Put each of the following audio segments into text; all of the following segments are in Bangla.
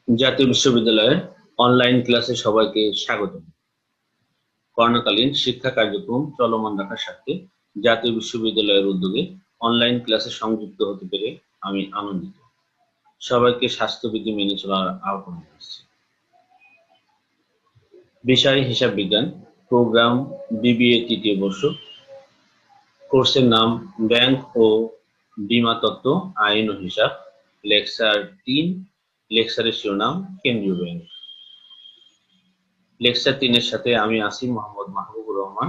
জাতীয় বিশ্ববিদ্যালয়ের অনলাইন ক্লাসে সবাইকে স্বাগত। করোনাকালীন শিক্ষা কার্যক্রম চলমান রাখার সাথে জাতীয় বিশ্ববিদ্যালয়ের উদ্যোগে অনলাইন ক্লাসে সংযুক্ত হতে পেরে আমি আনন্দিত। সবাইকে স্বাস্থ্যবিধি মেনে চলার আহ্বান জানাচ্ছি। বিষয় হিসাব বিজ্ঞান, প্রোগ্রাম বিবিএ তৃতীয় বর্ষ। কোর্সের নাম ব্যাংক ও বীমা তত্ত্ব, আইন ও হিসাব। লেকচার 3, লেকচারের শিরোনাম কেন্দ্রীয় ব্যাংক। লেকচার 3 এর সাথে আমি আছি মোহাম্মদ মাহবুবুর রহমান,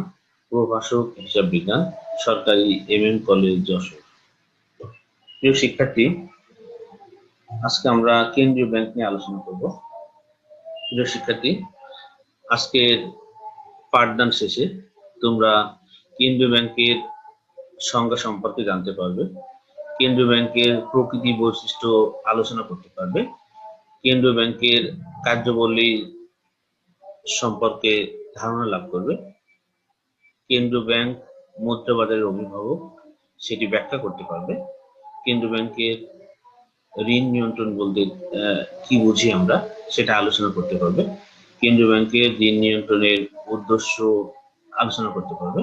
প্রভাষক হিসাব বিজ্ঞান, সরকারি MM কলেজ যশোর। প্রিয় শিক্ষার্থী, আজকে আমরা কেন্দ্রীয় ব্যাংক নিয়ে আলোচনা করব। প্রিয় শিক্ষার্থী, আজকের পাঠদান শেষে তোমরা কেন্দ্রীয় ব্যাংকের সংজ্ঞা সম্পর্কে জানতে পারবে, কেন্দ্রীয় ব্যাংকের প্রকৃতি বৈশিষ্ট্য আলোচনা করতে পারবে, কেন্দ্রীয় ব্যাংকের কার্যাবলী সম্পর্কে ধারণা লাভ করবে, কেন্দ্রীয় ব্যাংক মুদ্রা বাজারের অভিভাবক সেটি ব্যাখ্যা করতে পারবে, কেন্দ্রীয় ব্যাংকের ঋণ নিয়ন্ত্রণ বলতে কি বুঝি আমরা সেটা আলোচনা করতে পারবে, কেন্দ্রীয় ব্যাংকের ঋণ নিয়ন্ত্রণের উদ্দেশ্য আলোচনা করতে পারবে,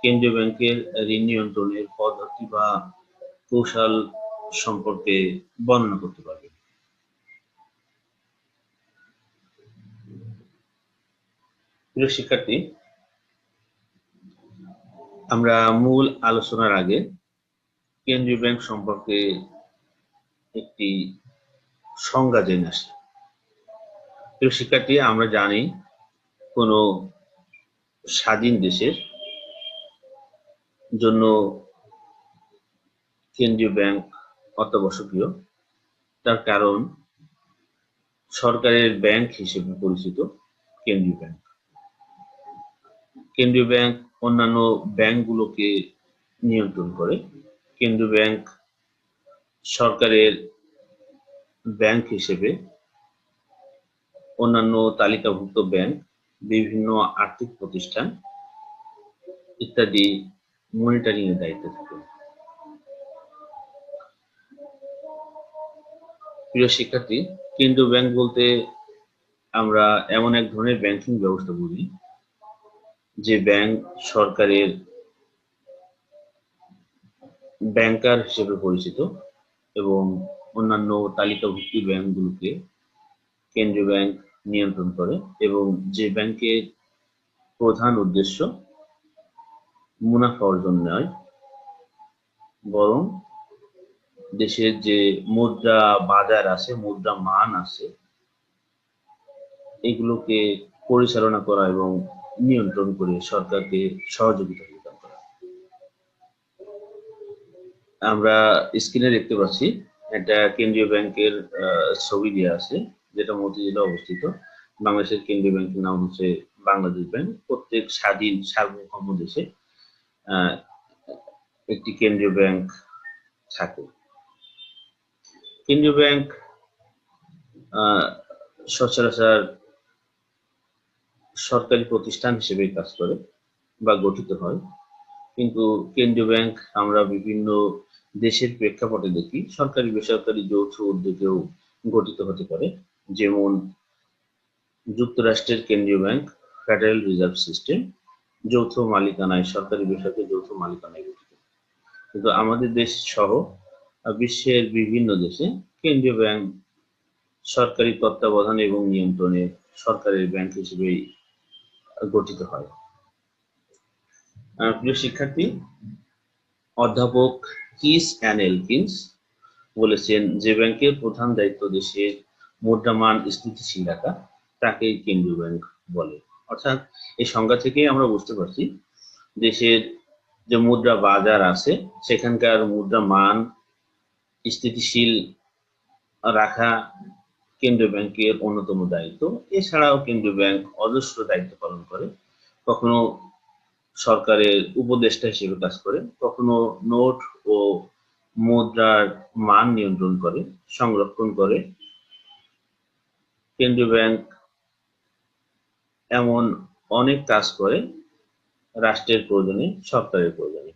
কেন্দ্রীয় ব্যাংকের ঋণ নিয়ন্ত্রণের পদ্ধতি বা কৌশল সম্পর্কে বর্ণনা করতে পারবে। প্রিয় শিক্ষার্থী, আমরা মূল আলোচনার আগে কেন্দ্রীয় ব্যাংক সম্পর্কে একটি সংজ্ঞা জেনে আসি। প্রিয় শিক্ষার্থী, আমরা জানি কোন স্বাধীন দেশের জন্য কেন্দ্রীয় ব্যাংক অত্যাবশ্যকীয়। তার কারণ সরকারের ব্যাংক হিসেবে পরিচিত কেন্দ্রীয় ব্যাংক। কেন্দ্রীয় ব্যাংক অন্যান্য ব্যাংকগুলোকে নিয়ন্ত্রণ করে। কেন্দ্রীয় ব্যাংক সরকারের ব্যাংক হিসেবে অন্যান্য তালিকাভুক্ত ব্যাংক, বিভিন্ন আর্থিক প্রতিষ্ঠান ইত্যাদি মনিটরিং এর দায়িত্বে থাকে। প্রিয় শিক্ষার্থী, কেন্দ্রীয় ব্যাংক বলতে আমরা এমন এক ধরনের ব্যাংকিং ব্যবস্থা বুঝি যে ব্যাংক সরকারের ব্যাংকার হিসেবে পরিচিত এবং অন্যান্য তালিকাভুক্ত ব্যাংকগুলোকে কেন্দ্রীয় ব্যাংক নিয়ন্ত্রণ করে, এবং যে ব্যাংকের প্রধান উদ্দেশ্য মুনাফা অর্জন নয়, বরং দেশের যে মুদ্রা বাজার আছে, মুদ্রা মান আছে, এগুলোকে পরিচালনা করা এবং নিয়ন্ত্রণ করে সরকারকে সহযোগিতা প্রদান করা। আমরা স্ক্রিনে দেখতে পাচ্ছি একটা কেন্দ্রীয় ব্যাংকের ছবি দেওয়া আছে, যেটা মতিঝিলে অবস্থিত। বাংলাদেশের কেন্দ্রীয় ব্যাংকের নাম হচ্ছে বাংলাদেশ ব্যাংক। প্রত্যেক স্বাধীন সার্বভৌম দেশে একটি কেন্দ্রীয় ব্যাংক থাকে। কেন্দ্রীয় ব্যাংক সচরাচর সরকারি প্রতিষ্ঠান হিসেবে কাজ করে বা গঠিত হয়, কিন্তু কেন্দ্রীয় ব্যাংক আমরা বিভিন্ন দেশের প্রেক্ষাপটে দেখি সরকারি বেসরকারি যৌথ উদ্যোগেও গঠিত হতে পারে। যেমন যুক্তরাষ্ট্রের কেন্দ্রীয় ব্যাংক ফেডারেল রিজার্ভ সিস্টেম যৌথ মালিকানায়, সরকারি বেসরকারি যৌথ মালিকানায় গঠিত। কিন্তু আমাদের দেশ সহ বিশ্বের বিভিন্ন দেশে কেন্দ্রীয় ব্যাংক সরকারি তত্ত্বাবধান এবং নিয়ন্ত্রণে সরকারের ব্যাংক হিসেবে গঠিত হয়। প্রিয় শিক্ষার্থী, অধ্যাপক কিস অ্যান্ড এলকিন্স বলেছেন যে ব্যাংকের প্রধান দায়িত্ব দেশের মুদ্রামান স্থিতিশীল রাখা, তাকে কেন্দ্রীয় ব্যাংক বলে। অর্থাৎ এই সংজ্ঞা থেকেই আমরা বুঝতে পারছি দেশের যে মুদ্রা বাজার আছে সেখানকার মুদ্রা মান স্থিতিশীল রাখা কেন্দ্রীয় ব্যাংকের অন্যতম দায়িত্ব। এছাড়াও কেন্দ্রীয় ব্যাংক অজস্র দায়িত্ব পালন করে। কখনো সরকারের উপদেষ্টা হিসেবে কাজ করে, কখনো নোট ও মুদ্রার মান নিয়ন্ত্রণ করে, সংরক্ষণ করে। কেন্দ্রীয় ব্যাংক এমন অনেক কাজ করে রাষ্ট্রের প্রয়োজনে, সরকারের প্রয়োজনে।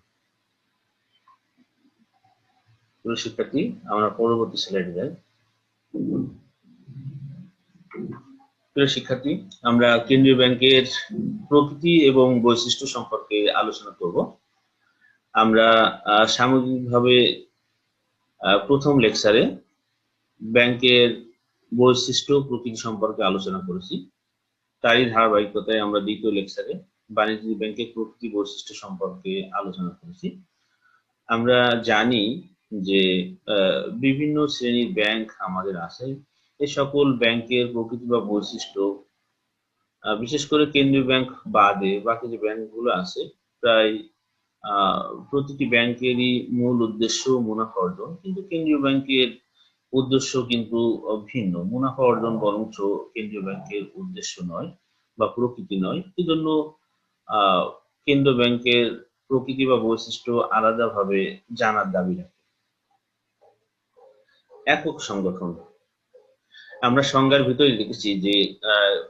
প্রিয় শিক্ষার্থী, আমরা পরবর্তী স্লাইডে যাই। প্রিয় শিক্ষার্থী, আমরা কেন্দ্রীয় ব্যাংকের প্রকৃতি এবং বৈশিষ্ট্য সম্পর্কে আলোচনা করব। আমরা সামগ্রিকভাবে প্রথম লেকচারে ব্যাংকের বৈশিষ্ট্য প্রকৃতি সম্পর্কে আলোচনা করেছি। তারই ধারাবাহিকতায় আমরা দ্বিতীয় লেকচারে বাণিজ্যিক ব্যাংকের প্রকৃতি বৈশিষ্ট্য সম্পর্কে আলোচনা করেছি। আমরা জানি যে বিভিন্ন শ্রেণীর ব্যাংক আমাদের আছে। এই সকল ব্যাংকের প্রকৃতি বা বৈশিষ্ট্য, বিশেষ করে কেন্দ্রীয় ব্যাংক বাদে বাকি যে ব্যাংকগুলো আছে, প্রায় প্রতিটি ব্যাংকেরই মূল উদ্দেশ্য মুনাফা অর্জন, কিন্তু কেন্দ্রীয় ব্যাংকের উদ্দেশ্য কিন্তু ভিন্ন। মুনাফা অর্জন বরঞ্চ কেন্দ্রীয় ব্যাংকের উদ্দেশ্য নয় বা প্রকৃতি নয়। এজন্য কেন্দ্রীয় ব্যাংকের প্রকৃতি বা বৈশিষ্ট্য আলাদাভাবে জানার দাবি রাখে। একক সংগঠন, আমরা সংজ্ঞার ভিতরে দেখেছি যে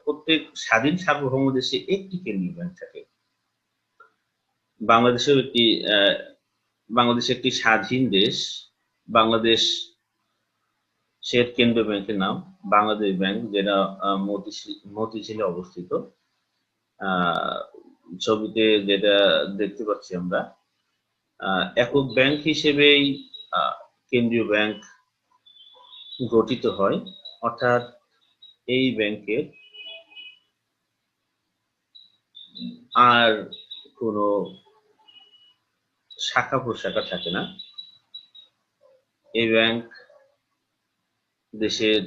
প্রত্যেক স্বাধীন সার্বভৌম দেশে একটি কেন্দ্রীয় ব্যাংক থাকে। বাংলাদেশ একটি স্বাধীন দেশ। বাংলাদেশ কেন্দ্রীয় ব্যাংকের নাম বাংলাদেশ ব্যাংক, যেটা মতিঝিলে অবস্থিত। ছবিতে যেটা দেখতে পাচ্ছি আমরা, একক ব্যাংক হিসেবেই কেন্দ্রীয় ব্যাংক গঠিত হয়, অর্থাৎ এই ব্যাংকের আর কোনো শাখা প্রশাখা থাকে না। এই ব্যাংক দেশের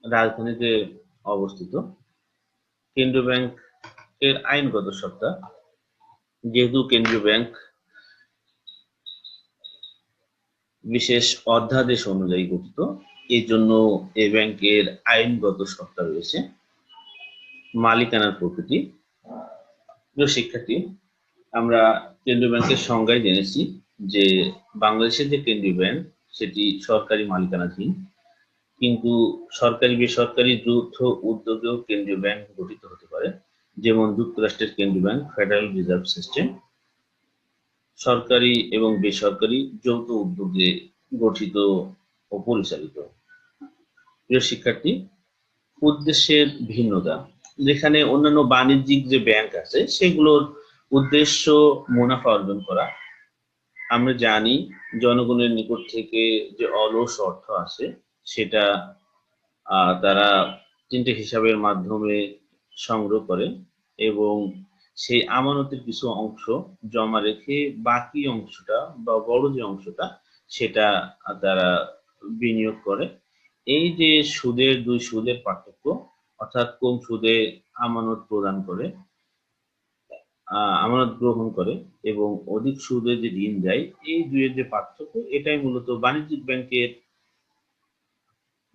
রাজধানীতে অবস্থিত। কেন্দ্রীয় ব্যাংকের আইনগত সত্তা, যেহেতু কেন্দ্রীয় ব্যাংক বিশেষ অধ্যাদেশ অনুযায়ী গঠিত, এই জন্য এই ব্যাংকের আইনগত সত্তা রয়েছে। মালিকানার প্রকৃতি, প্রিয় শিক্ষার্থী, আমরা কেন্দ্রীয় ব্যাংকের সংজ্ঞায় জেনেছি যে বাংলাদেশের যে কেন্দ্রীয় ব্যাংক সেটি সরকারি মালিকানাধীন, কিন্তু সরকারি বেসরকারি যৌথ উদ্যোগেও কেন্দ্রীয় ব্যাংক গঠিত হতে পারে। যেমন যুক্তরাষ্ট্রের কেন্দ্রীয় ব্যাংক ফেডারেল রিজার্ভ সিস্টেম সরকারি এবং বেসরকারি যৌথ উদ্যোগে গঠিত ও পরিচালিত। প্রিয় শিক্ষার্থী, উদ্দেশ্যের ভিন্নতা, যেখানে অন্যান্য বাণিজ্যিক যে ব্যাংক আছে সেগুলোর উদ্দেশ্য মুনাফা অর্জন করা। আমরা জানি জনগণের নিকট থেকে যে অলস অর্থ আছে সেটা তারা তিনটে হিসাবের মাধ্যমে সংগ্রহ করে এবং সেই আমানতের কিছু অংশ জমা রেখে বাকি অংশটা বা বড় যে অংশটা সেটা তারা বিনিয়োগ করে। এই যে দুই সুদের পার্থক্য, অর্থাৎ কম সুদে আমানত প্রদান করে, আমানত গ্রহণ করে এবং অধিক সুদে যে ঋণ দেয়, এই দুইয়ের যে পার্থক্য, এটাই মূলত বাণিজ্যিক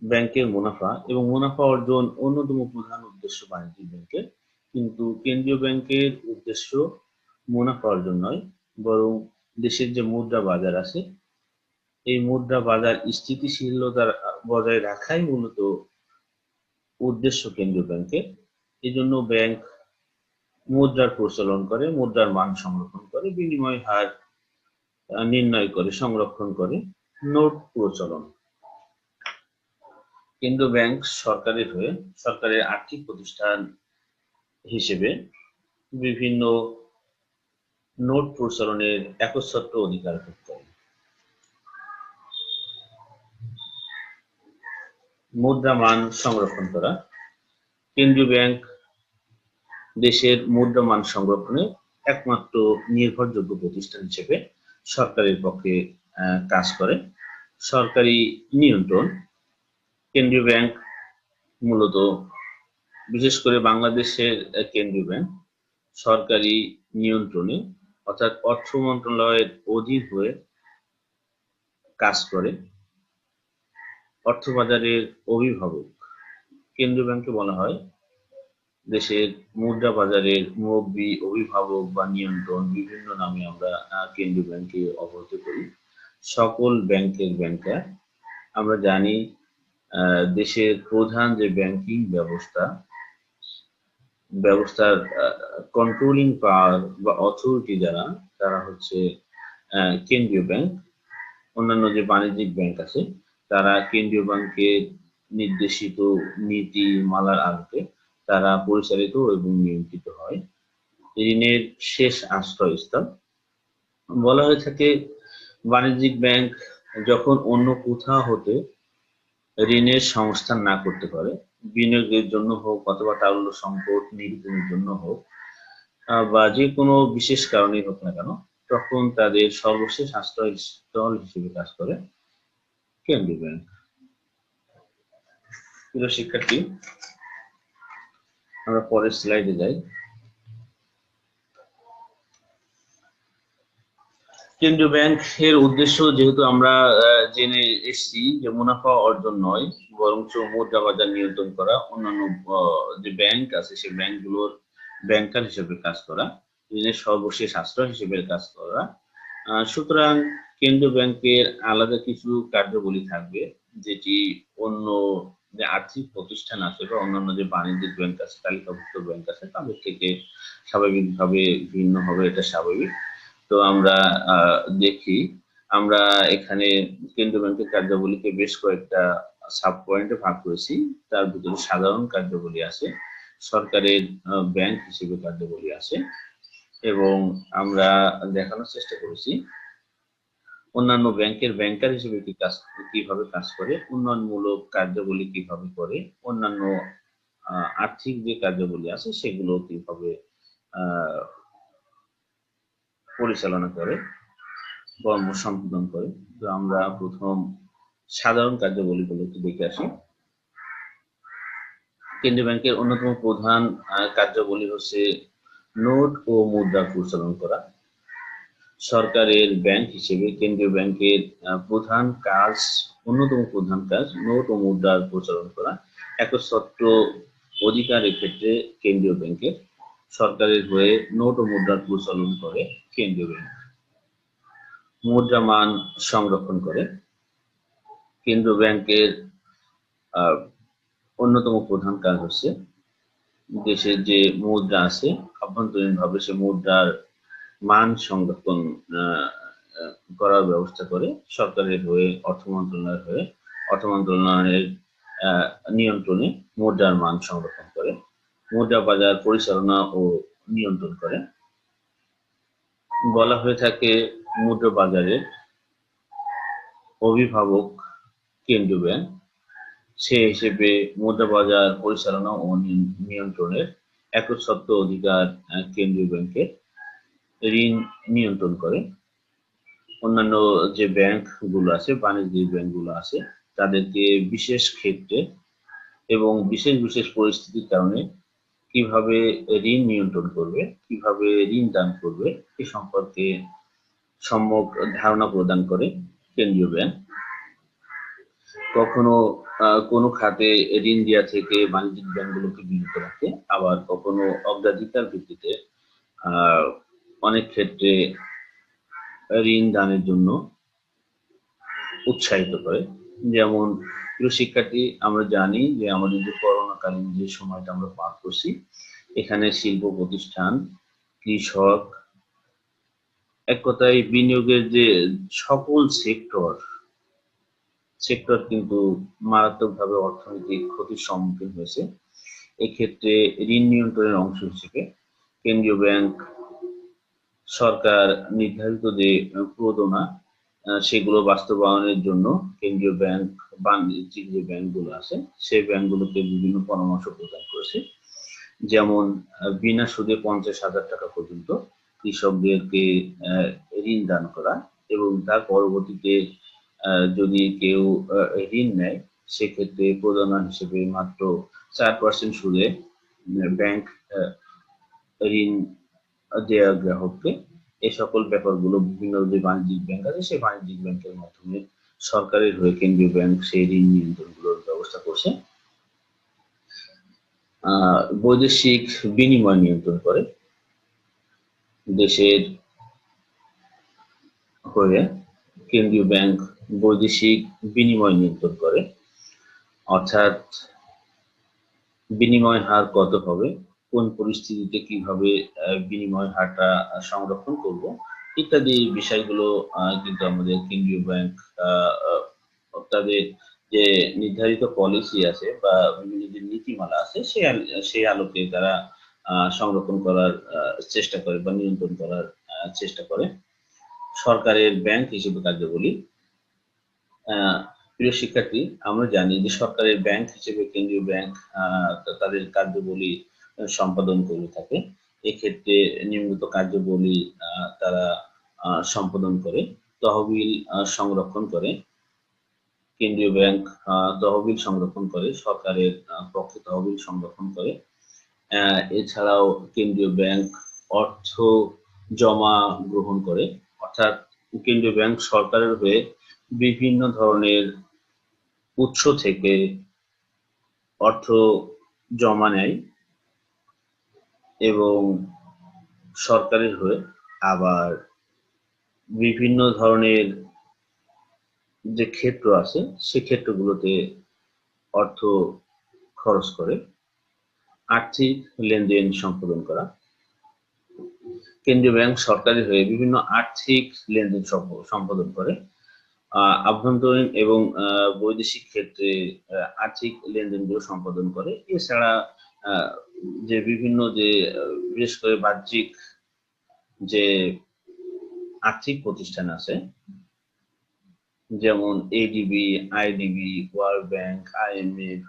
ব্যাংকের মুনাফা এবং মুনাফা অর্জন অন্যতম প্রধান উদ্দেশ্য বাণিজ্যিক ব্যাংকের। কিন্তু কেন্দ্রীয় ব্যাংকের উদ্দেশ্য মুনাফা অর্জন নয়, বরং দেশের যে মুদ্রা বাজার আছে এই মুদ্রা বাজার স্থিতিশীলতা বজায় রাখাই মূলত উদ্দেশ্য কেন্দ্রীয় ব্যাংকের। এই জন্য ব্যাংক মুদ্রার প্রচলন করে, মুদ্রার মান সংরক্ষণ করে, বিনিময় হার নির্ণয় করে, সংরক্ষণ করে, নোট প্রচলন। কেন্দ্রীয় ব্যাংক সরকারের হয়ে সরকারের আর্থিক প্রতিষ্ঠান হিসেবে বিভিন্ন নোট প্রচলনের একচ্ছত্র অধিকার ভোগ করে। মুদ্রা মান সংরক্ষণ করা, কেন্দ্রীয় ব্যাংক দেশের মুদ্রা মান সংরক্ষণে একমাত্র নির্ভরযোগ্য প্রতিষ্ঠান হিসেবে সরকারের পক্ষে কাজ করে। সরকারি নিয়ন্ত্রণ, কেন্দ্রীয় ব্যাংক মূলত, বিশেষ করে বাংলাদেশের কেন্দ্রীয় ব্যাংক সরকারি নিয়ন্ত্রণে অর্থাৎ অর্থ মন্ত্রণালয়ের অধীন হয়ে কাজ করে। অর্থবাজারের অভিভাবক কেন্দ্রীয় ব্যাংকে বলা হয়। দেশের মুদ্রা বাজারের মুরব্বী, অভিভাবক বা নিয়ন্ত্রণ বিভিন্ন নামে আমরা কেন্দ্রীয় ব্যাংকে অবহিত করি। সকল ব্যাংকের ব্যাংকার, আমরা জানি দেশের প্রধান যে ব্যাংকিং ব্যবস্থার কন্ট্রোলিং পাওয়ার বা অথরিটি যারা, তারা হচ্ছে কেন্দ্রীয় ব্যাংক। অন্যান্য যে বাণিজ্যিক ব্যাংক আছে তারা কেন্দ্রীয় ব্যাংকের নির্দেশিত নীতিমালার আলোকে তারা পরিচালিত এবং নিয়ন্ত্রিত হয়। ঋণের শেষ আশ্রয়স্থল বলা হয়ে থাকে বাণিজ্যিক ব্যাংক যখন অন্য কোথাও হতে ঋণের সংস্থান না করতে পারে, বিনিয়োগের জন্য হোক অথবা তারল্য সংকট নিরূপণের জন্য হোক বা যে কোনো বিশেষ কারণেই হোক না কেন, তখন তাদের সর্বশেষ আশ্রয়স্থল হিসেবে কাজ করে কেন্দ্রীয় ব্যাংক। প্রিয় শিক্ষার্থী, আমরা পরের স্লাইডে যাই। কেন্দ্রীয় ব্যাংকের উদ্দেশ্য যেহেতু আমরা জেনে এসেছি যে মুনাফা অর্জন নয়, বরঞ্চ মুদ্রা বাজার নিয়ন্ত্রণ করা, অন্যান্য যে ব্যাংক আছে সেই ব্যাংকগুলোর ব্যাংকার হিসেবে কাজ করা, ঋণের সর্বশেষ আশ্রয় হিসেবে কাজ করা। সুতরাং কেন্দ্রীয় ব্যাংকের আলাদা কিছু কার্যাবলী থাকবে, যেটি অন্য যে আর্থিক প্রতিষ্ঠান আছে বা অন্যান্য যে বাণিজ্যিক ব্যাংক আছে, তালিকাভুক্ত ব্যাংক আছে, তাদের থেকে স্বাভাবিকভাবে ভিন্ন হবে, এটা স্বাভাবিক। তো আমরা দেখি, আমরা এখানে কেন্দ্রীয় ব্যাংকের কার্যাবলীকে বেশ কয়েকটা সাব পয়েন্টে ভাগ করেছি। তার ভিতরে সাধারণ কার্যাবলী আছে, সরকারের ব্যাংক হিসেবে কার্যাবলী আছে, এবং আমরা দেখানোর চেষ্টা করেছি অন্যান্য ব্যাংকের ব্যাংকার হিসেবে কিভাবে কাজ করে, উন্নয়নমূলক কার্যাবলী কিভাবে করে, অন্যান্য আর্থিক যে কার্যাবলী আছে সেগুলো কিভাবে পরিচালনা করে, কর্ম সম্পাদন করে। তো আমরা প্রথম সাধারণ কার্যাবলীগুলো একটু দেখে আসি। কেন্দ্রীয় ব্যাংকের অন্যতম প্রধান কার্যাবলী হচ্ছে নোট ও মুদ্রা পরিচালনা করা। সরকারের ব্যাংক হিসেবে কেন্দ্রীয় ব্যাংকের অন্যতম প্রধান কাজ নোট ও মুদ্রার পরিচালনা করা। একচ্ছত্র অধিকারের ক্ষেত্রে কেন্দ্রীয় ব্যাংকের, সরকারের হয়ে নোট ও মুদ্রার পরিচালন করে কেন্দ্রীয় ব্যাংক। মুদ্রা মান সংরক্ষণ করে। কেন্দ্রীয় ব্যাংকের অন্যতম প্রধান কাজ হচ্ছে দেশের যে মুদ্রা আছে আভ্যন্তরীণভাবে সে মুদ্রার মান সংরক্ষণ করার ব্যবস্থা করে সরকারের হয়ে, অর্থ মন্ত্রণালয়ের নিয়ন্ত্রণে মুদ্রার মান সংরক্ষণ করে, মুদ্রা বাজার পরিচালনা ও নিয়ন্ত্রণ করে। বলা হয়ে থাকে মুদ্রা বাজারের অভিভাবক কেন্দ্রীয় ব্যাংক, সে হিসেবে মুদ্রা বাজার পরিচালনা ও নিয়ন্ত্রণের একচ্ছত্র অধিকার কেন্দ্রীয় ব্যাংকের। ঋণ নিয়ন্ত্রণ করে। অন্যান্য যে ব্যাংক গুলো আছে, বাণিজ্যিক ব্যাংক গুলো আছে, তাদেরকে বিশেষ ক্ষেত্রে এবং বিশেষ বিশেষ পরিস্থিতির কারণে কিভাবে ঋণ নিয়ন্ত্রণ করবে, কিভাবে ঋণ দান করবে এ সম্পর্কে সম্যক ধারণা প্রদান করে কেন্দ্রীয় ব্যাংক। কখনো কোনো খাতে ঋণ দেওয়া থেকে বাণিজ্যিক ব্যাংকগুলোকে বিরত রাখে, আবার কখনো অগ্রাধিকার ভিত্তিতে অনেক ক্ষেত্রে ঋণ দানের জন্য উৎসাহিত করে। যেমন প্রিয় শিক্ষার্থী, আমরা জানি যে আমাদের যে করোনাকালীন যে সময়টা আমরা পার করছি, এখানে শিল্প প্রতিষ্ঠান, কৃষক, এক কথায় বিনিয়োগের যে সকল সেক্টর কিন্তু মারাত্মকভাবে অর্থনৈতিক ক্ষতির সম্মুখীন হয়েছে। এক্ষেত্রে ঋণ নিয়ন্ত্রণের অংশ হিসেবে কেন্দ্রীয় ব্যাংক সরকার নির্ধারিত যে প্রণোদনা সেগুলো বাস্তবায়নের জন্য কেন্দ্রীয় ব্যাংক, বাণিজ্যিক যে ব্যাংকগুলো আছে সেই ব্যাংকগুলোকে বিভিন্ন পরামর্শ প্রদান করেছে। যেমন বিনা সুদে 50,000 টাকা পর্যন্ত কৃষকদেরকে ঋণ দান করা, এবং তার পরবর্তীতে যদি কেউ ঋণ নেয় সেক্ষেত্রে প্রণোদনা হিসেবে মাত্র 4% সুদে ব্যাংক ঋণ দেয়া গ্রাহককে। এই সকল ব্যাপারগুলো বিভিন্ন যে বাণিজ্যিক ব্যাংক আছে সেই বাণিজ্যিক ব্যাংকের মাধ্যমে সরকারের হয়ে কেন্দ্রীয় ব্যাংক সেই ঋণ নিয়ন্ত্রণগুলোর ব্যবস্থা করছে। বৈদেশিক বিনিময় নিয়ন্ত্রণ করে। দেশের হয়ে কেন্দ্রীয় ব্যাংক বৈদেশিক বিনিময় নিয়ন্ত্রণ করে, অর্থাৎ বিনিময় হার কত হবে, কোন পরিস্থিতিতে কিভাবে বিনিময় হারটা সংরক্ষণ করব, ইত্যাদি বিষয়গুলো কিন্তু আমাদের কেন্দ্রীয় ব্যাংক তাদের যে নির্ধারিত পলিসি আছে বা বিভিন্ন যে নীতিমালা আছে সেই আলোকে তারা সংরক্ষণ করার চেষ্টা করে বা নিয়ন্ত্রণ করার চেষ্টা করে। সরকারের ব্যাংক হিসেবে কার্যাবলী, আহ, প্রিয় শিক্ষার্থী, আমরা জানি যে সরকারের ব্যাংক হিসেবে কেন্দ্রীয় ব্যাংক তাদের কার্যাবলী সম্পাদন করে থাকে। এক্ষেত্রে নিয়মিত কার্যাবলী তারা সম্পাদন করে, তহবিল সংরক্ষণ করে। কেন্দ্রীয় ব্যাংক তহবিল সংরক্ষণ করে, সরকারের পক্ষে তহবিল সংরক্ষণ করে। এছাড়াও কেন্দ্রীয় ব্যাংক অর্থ জমা গ্রহণ করে, অর্থাৎ কেন্দ্রীয় ব্যাংক সরকারের হয়ে বিভিন্ন ধরনের উৎস থেকে অর্থ জমা নেয় এবং সরকারের হয়ে আবার বিভিন্ন ধরনের যে ক্ষেত্র আছে সে ক্ষেত্রগুলোতে অর্থ খরচ করে। আর্থিক লেনদেন সম্পাদন করা, কেন্দ্রীয় ব্যাংক সরকারের হয়ে বিভিন্ন আর্থিক লেনদেন সম্পাদন করে। আভ্যন্তরীণ এবং বৈদেশিক ক্ষেত্রে আর্থিক লেনদেনগুলো সম্পাদন করে। এছাড়া যে বিভিন্ন যে বিশেষ করে বাহ্যিক যে আর্থিক প্রতিষ্ঠান আছে, যেমন ADB, IDB, world bank, IMF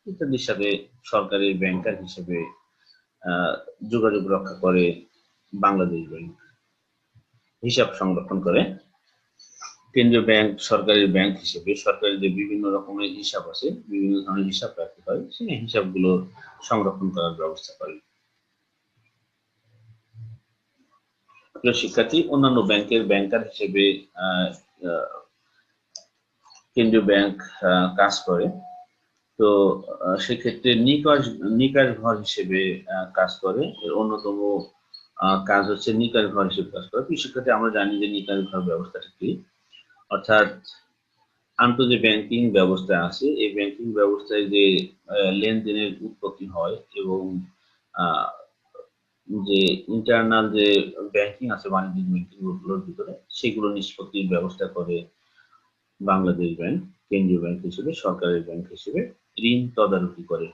ইত্যাদির সাথে সরকারি ব্যাংকার হিসেবে যোগাযোগ রক্ষা করে বাংলাদেশ ব্যাংক, হিসাব সংরক্ষণ করে। কেন্দ্রীয় ব্যাংক সরকারি ব্যাংক হিসেবে সরকারের যে বিভিন্ন রকমের হিসাব আছে, বিভিন্ন ধরনের হিসাব রাখতে হয়, সেই হিসাবগুলো সংরক্ষণ করার ব্যবস্থা করে। প্রিয় শিক্ষার্থী, অন্যান্য ব্যাংকের ব্যাংকার হিসেবে কেন্দ্রীয় ব্যাংক কাজ করে। তো সেক্ষেত্রে নিকাশ ঘর হিসেবে কাজ করে। এর অন্যতম কাজ হচ্ছে নিকাশ ঘর হিসেবে কাজ করে। প্রিয় শিক্ষার্থী, আমরা জানি যে নিকাশ ঘর ব্যবস্থাটা কি, অর্থাৎ যে ব্যাংকিং ব্যবস্থা আছে, এই ব্যাংকিং ব্যবস্থায় যে লেনদেনের উৎপত্তি হয় এবং যে ইন্টারনাল যে ব্যাংকিং আছে বাণিজ্যিক ব্যাংকিং গুলোর ভিতরে, সেগুলো নিষ্পত্তির ব্যবস্থা করে বাংলাদেশ ব্যাংক কেন্দ্রীয় ব্যাংক হিসেবে, সরকারের ব্যাংক হিসেবে ঋণ তদারকি করে।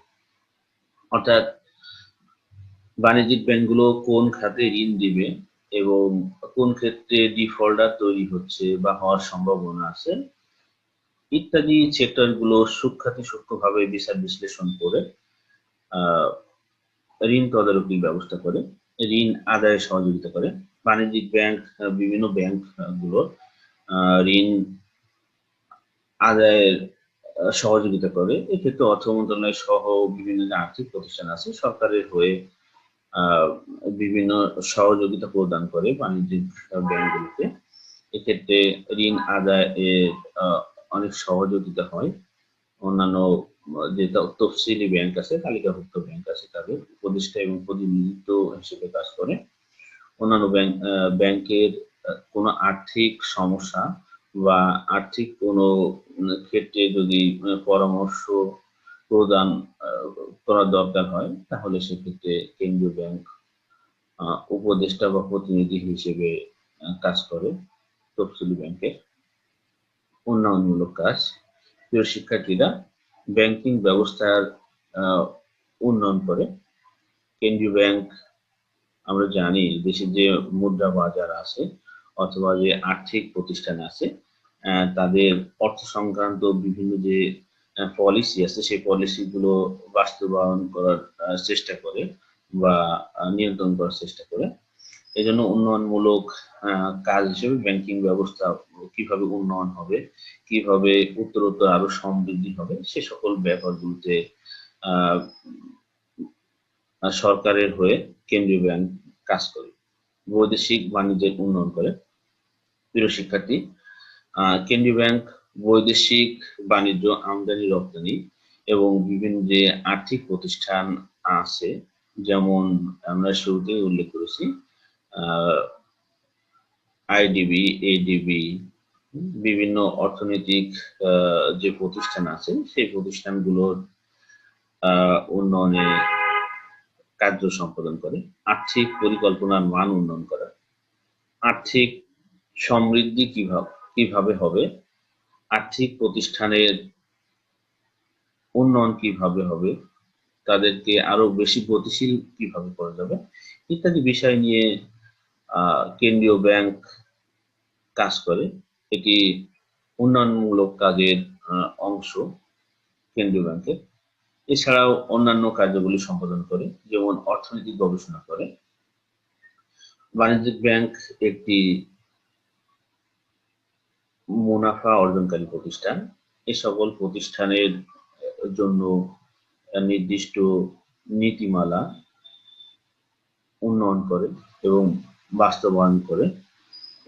অর্থাৎ বাণিজ্যিক ব্যাংকগুলো কোন খাতে ঋণ দিবে এবং কোন ক্ষেত্রে ডিফল্টার তৈরি হচ্ছে বা হওয়ার সম্ভাবনা আছে ইত্যাদি সেক্টরগুলো সূক্ষ্মভাবে বিচার বিশ্লেষণ করে ঋণ তদারকির ব্যবস্থা করে, ঋণ আদায়ে সহযোগিতা করে। বাণিজ্যিক ব্যাংক বিভিন্ন ব্যাংক গুলো ঋণ আদায়ের সহযোগিতা করে। এক্ষেত্রে অর্থ মন্ত্রণালয় সহ বিভিন্ন যে আর্থিক প্রতিষ্ঠান আছে সরকারের হয়ে বিভিন্ন সহযোগিতা প্রদান করে বাণিজ্যিক ব্যাংকগুলোকে। এক্ষেত্রে ঋণ আদায়ে অনেক সহযোগিতা হয়। অন্যান্য যে তফসিলি ব্যাংক আছে, তালিকাভুক্ত ব্যাংক আছে, তাদের উপদেষ্টা এবং প্রতিনিধিত্ব হিসেবে কাজ করে। অন্যান্য ব্যাংকের কোনো আর্থিক সমস্যা বা আর্থিক কোনো ক্ষেত্রে যদি পরামর্শ প্রদান করার দরকার হয়, তাহলে সেক্ষেত্রে কেন্দ্রীয় ব্যাংক উপদেষ্টা বা প্রতিনিধি হিসেবে কাজ করে। তফসিলি ব্যাংকের উন্নয়নমূলক কাজ। প্রিয় শিক্ষার্থীরা, ব্যাংকিং ব্যবস্থার উন্নয়ন করে কেন্দ্রীয় ব্যাংক। আমরা জানি দেশের যে মুদ্রা বাজার আছে অথবা যে আর্থিক প্রতিষ্ঠান আছে, তাদের অর্থ সংক্রান্ত বিভিন্ন যে পলিসি আছে সেই পলিসিগুলো বাস্তবায়ন করার চেষ্টা করে বা নিয়ন্ত্রণ করার চেষ্টা করে। এই জন্য উন্নয়নমূলক কাজ হিসেবে ব্যাংকিং ব্যবস্থা কিভাবে উন্নয়ন হবে, কিভাবে উত্তরোত্তর আরো সমৃদ্ধি হবে, সে সকল ব্যাপারগুলোতে সরকারের হয়ে কেন্দ্রীয় ব্যাংক কাজ করে, বৈদেশিক বাণিজ্যের উন্নয়ন করে। প্রিয় শিক্ষার্থী, কেন্দ্রীয় ব্যাংক বৈদেশিক বাণিজ্য, আমদানি রপ্তানি এবং বিভিন্ন যে আর্থিক প্রতিষ্ঠান আছে, যেমন আমরা শুরুতেই উল্লেখ করেছি আইডিবি, এডিবি, বিভিন্ন অর্থনৈতিক যে প্রতিষ্ঠান আছে সেই প্রতিষ্ঠানগুলোর উন্নয়নে কার্য সম্পাদন করে। আর্থিক পরিকল্পনার মান উন্নয়ন করা, আর্থিক সমৃদ্ধি কিভাবে হবে, আর্থিক প্রতিষ্ঠানের উন্নয়ন কিভাবে হবে, তাদেরকে আরো বেশি গতিশীল কিভাবে করা যাবে, ইত্যাদি বিষয় নিয়ে কেন্দ্রীয় ব্যাংক কাজ করে। এটি উন্নয়নমূলক কাজের অংশ কেন্দ্রীয় ব্যাংকের। এছাড়াও অন্যান্য কার্যগুলি সম্পাদন করে, যেমন অর্থনৈতিক গবেষণা করে। বাণিজ্যিক ব্যাংক একটি মুনাফা অর্জনকারী প্রতিষ্ঠান। এ সকল প্রতিষ্ঠানের জন্য নির্দিষ্ট নীতিমালা উন্নয়ন করে এবং বাস্তবায়ন করে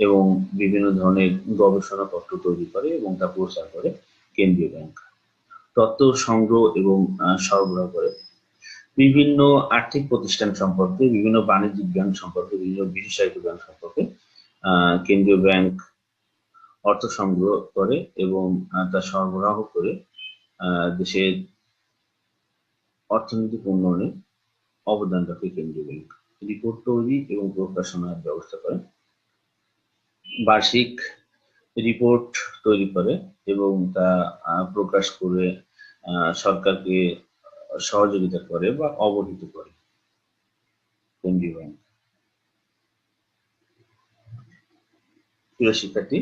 এবং বিভিন্ন ধরনের গবেষণাপত্র তৈরি করে এবং তা প্রচার করে কেন্দ্রীয় ব্যাংক। তথ্য সংগ্রহ এবং সরবরাহ করে। বিভিন্ন আর্থিক প্রতিষ্ঠান সম্পর্কে, বিভিন্ন বাণিজ্যিক ব্যাংক সম্পর্কে, বিভিন্ন বিশেষায়িত ব্যাংক সম্পর্কে কেন্দ্রীয় ব্যাংক অর্থ সংগ্রহ করে এবং তা সরবরাহ করে দেশের অর্থনৈতিক উন্নয়নে অবদান রাখে কেন্দ্রীয় ব্যাংক। রিপোর্ট তৈরি এবং প্রকাশনার ব্যবস্থা করে, বার্ষিক রিপোর্ট তৈরি করে এবং তা প্রকাশ করে সরকারকে সহযোগিতা করে বা অবহিত করে কেন্দ্রীয় ব্যাংক। প্রিয় শিক্ষার্থী,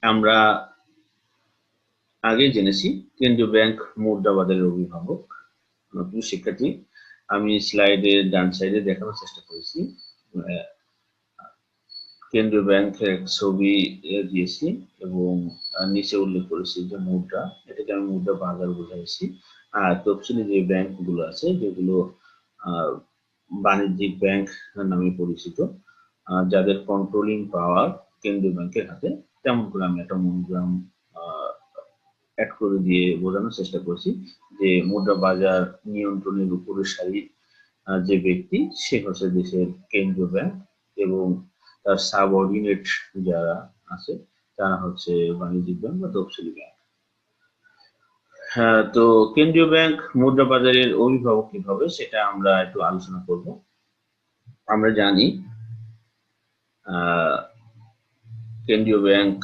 আমরা আগে জেনেছি কেন্দ্রীয় ব্যাংক মুদ্রা বাজারের অভিভাবক। প্রিয় শিক্ষার্থী, আমি স্লাইডের ডান সাইডে দেখানোর চেষ্টা করেছি কেন্দ্রীয় ব্যাংকের ছবি দিয়েছি এবং নিচে উল্লেখ করেছি যে মুদ্রা, এটাকে আমি মুদ্রা বাজার বোঝাইছি। আর তফসিলি যে ব্যাংক গুলো আছে, যেগুলো বাণিজ্যিক ব্যাংক নামে পরিচিত, যাদের কন্ট্রোলিং পাওয়ার কেন্দ্রীয় ব্যাংকের হাতে, তেমন করে আমি একটা মনোগ্রাম অ্যাড করে দিয়ে বোঝানোর চেষ্টা করছি যে মুদ্রা বাজার নিয়ন্ত্রণের উপরের সারি যে ব্যক্তি, সে হচ্ছে দেশের কেন্দ্রীয় ব্যাংক এবং তার সাবঅর্ডিনেট যারা আছে তারা হচ্ছে বাণিজ্যিক ব্যাংক বা তফসিলি ব্যাংক। হ্যাঁ, তো কেন্দ্রীয় ব্যাংক মুদ্রা বাজারের অভিভাবক কিভাবে, সেটা আমরা একটু আলোচনা করব। আমরা জানি কেন্দ্রীয় ব্যাংক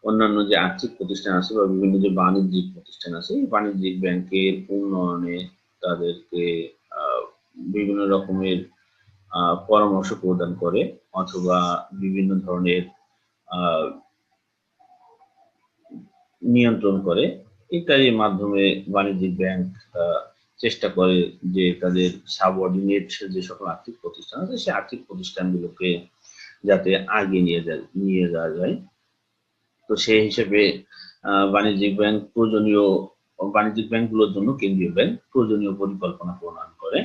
অন্যান্য যে আর্থিক প্রতিষ্ঠান আছে বা বিভিন্ন যে বাণিজ্যিক প্রতিষ্ঠান আছে, বাণিজ্যিক ব্যাংকের উন্নয়নে তাদেরকে বিভিন্ন রকমের পরামর্শ প্রদান করে অথবা বিভিন্ন ধরনের নিয়ন্ত্রণ করে ইত্যাদির মাধ্যমে বাণিজ্যিক ব্যাংক চেষ্টা করে যে তাদের সাবঅর্ডিনেট যে সকল আর্থিক প্রতিষ্ঠান আছে সেই আর্থিক প্রতিষ্ঠানগুলোকে যাতে আগিয়ে নিয়ে যাওয়া যায়। তো সেই হিসেবে বাণিজ্যিক ব্যাংকগুলোর জন্য কেন্দ্রীয় ব্যাংক প্রয়োজনীয় পরিকল্পনা প্রণয়ন করে।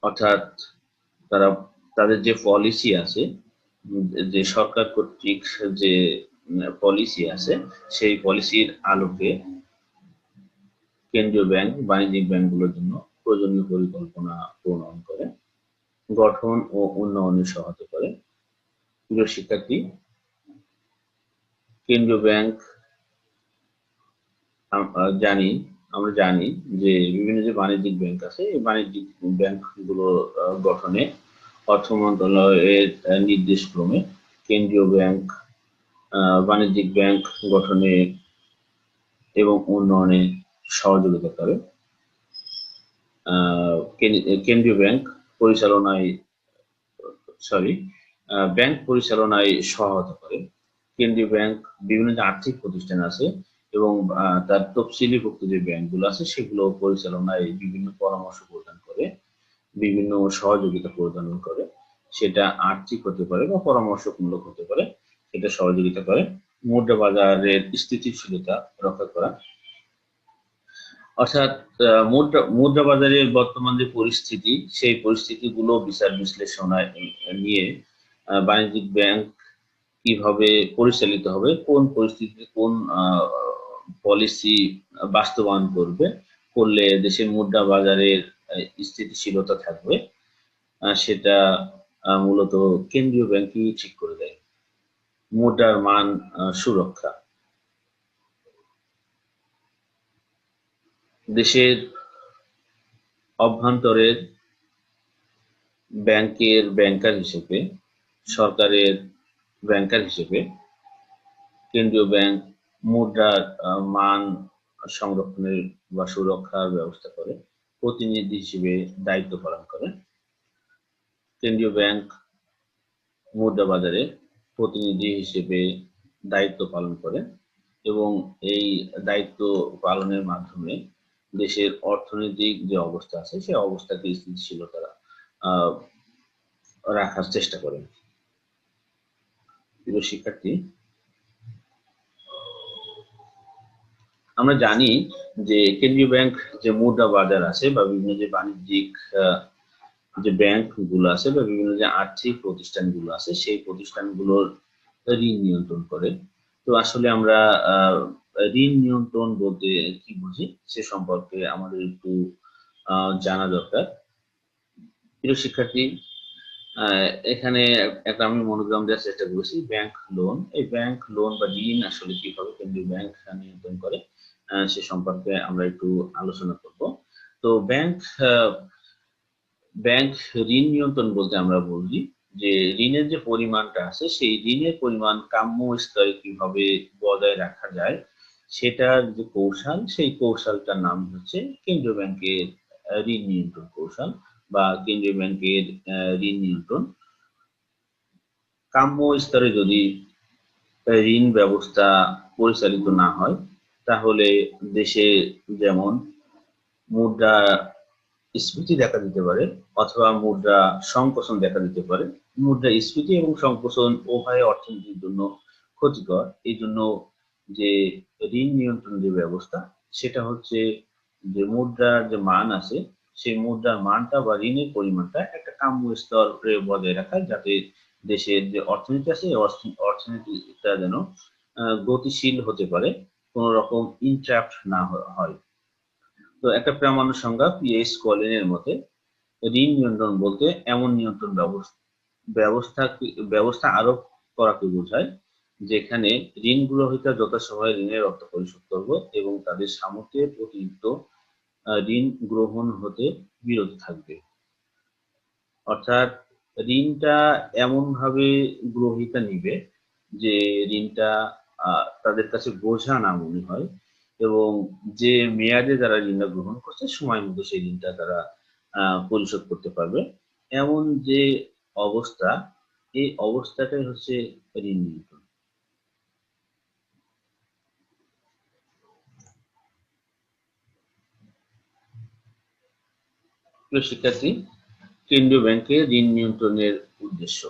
অর্থাৎ তাদের যে পলিসি আছে, যে সরকার কর্তৃক যে পলিসি আছে, সেই পলিসির আলোকে কেন্দ্রীয় ব্যাংক বাণিজ্যিক ব্যাংকগুলোর জন্য প্রয়োজনীয় পরিকল্পনা প্রণয়ন করে, গঠন ও উন্নয়নে সহায়তা করে। প্রিয় শিক্ষার্থী, কেন্দ্রীয় ব্যাংক আমরা জানি যে বিভিন্ন যে বাণিজ্যিক ব্যাংক আছে, এই বাণিজ্যিক ব্যাংকগুলো গঠনে অর্থ মন্ত্রণালয়ের নির্দেশক্রমে কেন্দ্রীয় ব্যাংক বাণিজ্যিক ব্যাংক গঠনে এবং উন্নয়নে সহযোগিতা করে। কেন্দ্রীয় ব্যাংক পরিচালনায় সহায়তা করে। কেন্দ্রীয় ব্যাংক বিভিন্ন যে আর্থিক প্রতিষ্ঠান আছে এবং তার তফসিলিভুক্ত যে ব্যাংকগুলো আছে সেগুলো পরিচালনায় বিভিন্ন পরামর্শ প্রদান করে, বিভিন্ন সহযোগিতা প্রদান করে। সেটা আর্থিক হতে পারে বা পরামর্শমূলক হতে পারে, সেটা সহযোগিতা করে মুদ্রা বাজারের স্থিতিশীলতা রক্ষা করা। অর্থাৎ মুদ্রা বাজারের বর্তমান যে পরিস্থিতি, সেই পরিস্থিতিগুলো বিচার বিশ্লেষণায় নিয়ে বাণিজ্যিক ব্যাংক কিভাবে পরিচালিত হবে, কোন পরিস্থিতিতে কোন পলিসি বাস্তবায়ন করলে দেশের মুদ্রা বাজারের স্থিতিশীলতা থাকবে, সেটা মূলত কেন্দ্রীয় ব্যাংকই ঠিক করে দেয়। মুদ্রার মান সুরক্ষা, দেশের অভ্যন্তরের ব্যাংকের ব্যাংকার হিসেবে, সরকারের ব্যাংকার হিসেবে কেন্দ্রীয় ব্যাংক মুদ্রার মান সংরক্ষণের বা সুরক্ষার ব্যবস্থা করে, প্রতিনিধি হিসেবে দায়িত্ব পালন করে। কেন্দ্রীয় ব্যাংক মুদ্রা বাজারে প্রতিনিধি হিসেবে দায়িত্ব পালন করে এবং এই দায়িত্ব পালনের মাধ্যমে দেশের অর্থনৈতিক যে অবস্থা আছে সেই অবস্থাকে স্থিতিশীলতা রাখার চেষ্টা করে। প্রিয় শিক্ষার্থী, আমরা জানি যে কেন্দ্রীয় ব্যাংক যে মুদ্রা বাজার আছে বা বিভিন্ন যে বাণিজ্যিক যে ব্যাংক গুলো আছে বা বিভিন্ন যে আর্থিক প্রতিষ্ঠানগুলো আছে সেই প্রতিষ্ঠানগুলোর ঋণ নিয়ন্ত্রণ করে। তো আসলে আমরা ঋণ নিয়ন্ত্রণ বলতে কি বুঝি সে সম্পর্কে আমাদের একটু জানা দরকার। প্রিয় শিক্ষার্থী, এখানে একটা আমি মনোগ্রাম দেওয়ার চেষ্টা করেছি, ব্যাংক লোন। এই ব্যাংক লোন বা ঋণ আসলে কিভাবে কেন্দ্রীয় ব্যাংক নিয়ন্ত্রণ করে সে সম্পর্কে আমরা একটু আলোচনা করব। তো ব্যাংক ঋণ নিয়ন্ত্রণ বলতে আমরা বলি যে ঋণের যে পরিমাণটা আছে সেই ঋণের পরিমাণ কাম্য স্তরে কিভাবে বজায় রাখা যায় সেটার যে কৌশল, সেই কৌশলটার নাম হচ্ছে কেন্দ্রীয় ব্যাংকের ঋণ নিয়ন্ত্রণ কৌশল বা কেন্দ্রীয় ব্যাংকের ঋণ নিয়ন্ত্রণ। কাম্য স্তরে যদি ঋণ ব্যবস্থা পরিচালিত না হয় তাহলে দেশে যেমন মুদ্রা স্ফীতি দেখা দিতে পারে অথবা মুদ্রা সংকোচন দেখা দিতে পারে। মুদ্রা স্ফীতি এবং সংকোচন উভয় অর্থনীতির জন্য ক্ষতিকর। এই জন্য যে ঋণ নিয়ন্ত্রণ যে ব্যবস্থা সেটা হচ্ছে যে মুদ্রার যে মান আছে সেই মুদ্রার মানটা বা ঋণের পরিমাণটা একটা কাম্য স্তরে বজায় রাখা, যাতে দেশের যে অর্থনীতি আছে অর্থনীতিটা যেন গতিশীল হতে পারে, কোন রকম ইন্টারাপ্ট না হয়। তো একটা প্রামাণ্য সংজ্ঞা পিএইচ কলিনের মতে ঋণ নিয়ন্ত্রণ বলতে এমন নিয়ন্ত্রণ ব্যবস্থা আরোপ করাকে বোঝায় যেখানে ঋণ গ্রহীতা যথাসময়ে ঋণের অর্থ পরিশোধ করবে এবং তাদের সামর্থ্যের অতিরিক্ত ঋণ গ্রহণ হতে বিরত থাকবে। অর্থাৎ ঋণটা এমন ভাবে গ্রহীতা নিবে যে ঋণটা তাদের কাছে বোঝা না মনে হয় এবং যে মেয়াদে যারা ঋণটা গ্রহণ করছে সময় মতো সেই ঋণটা তারা পরিশোধ করতে পারবে, এমন যে অবস্থা, এই অবস্থাটাই হচ্ছে ঋণ নিয়ন্ত্রণ। প্রিয় শিক্ষার্থী, কেন্দ্রীয় ব্যাংকের ঋণ নিয়ন্ত্রণের উদ্দেশ্য।